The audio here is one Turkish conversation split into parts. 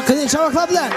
Qiling chavaqlar bilan.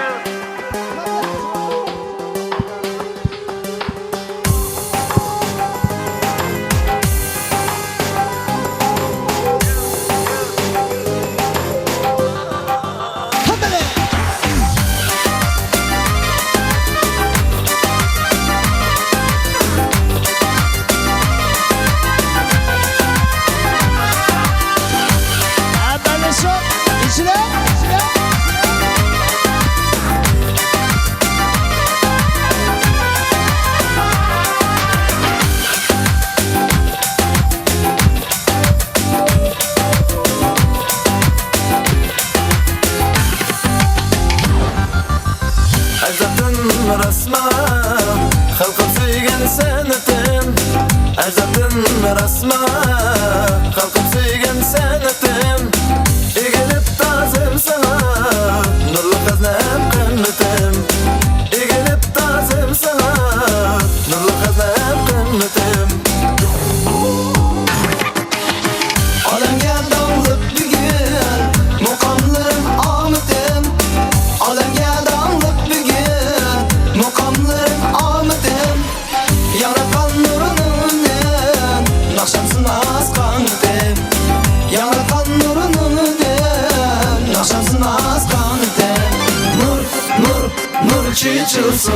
İçilsin,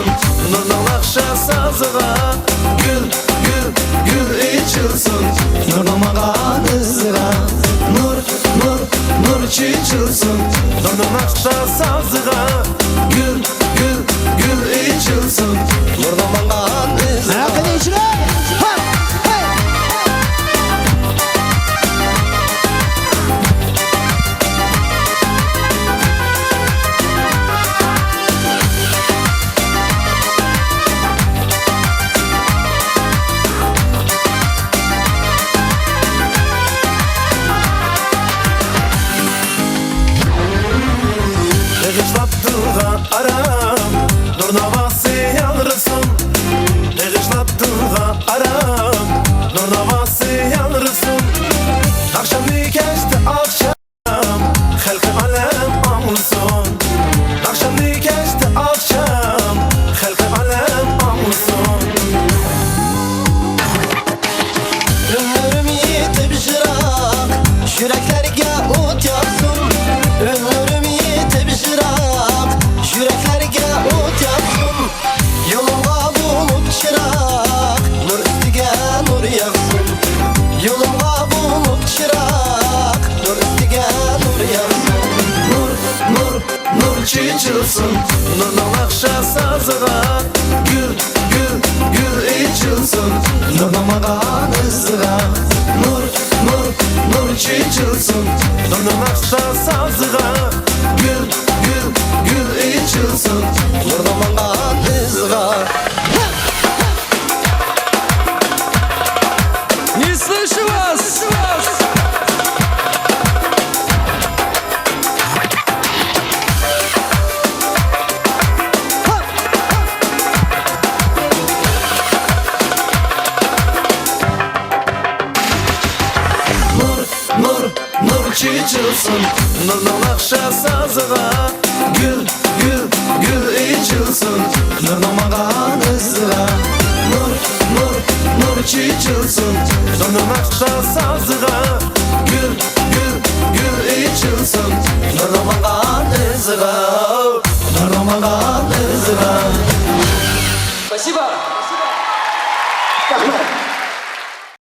nurdan akşa sazığa Gül, gül, gül içilsin Nurdan mağan ızığa Nur, nur, nur içilsin Nurdan akşa sazığa Gül, gül, gül içilsin Nurdan mağan ızığa Qiling ishlar. Aram, nur navası yanrısın Değişlattığa aram, nur navası yanrısın Akşam geçti akşam, halkı alem amulsun Akşam geçti akşam, halkı alem amulsun Ömrüm yetip şırak, yüreklerge ot yaksın Ömrüm yetip şırak, yüreklerge ot yaksın Yoluma bulut çırak, nur üstüge nur yaksın Yoluma bulut çırak, nur üstüge nur yaksın Nur, nur, nur çiçilsin Nurdan akşa sazığa Gül, gül, gül içilsin Nurdan mağan ızığa Nur, nur, nur çiçilsin Nurdan akşa sazığa Gül, gül, gül içilsin Nurdan mağan ızığa Не слышу вас. Nur, nur, nur çiçilsin Nurdan akşa sazığa Gül, gül, gül içilsin Nurdan mağan ızığa Nur, nur, nur çiçilsin Nurdan akşa sazığa Gül, gül, gül içilsin Nurdan mağan ızığa Nurdan mağan ızığa Спасибо! Спасибо!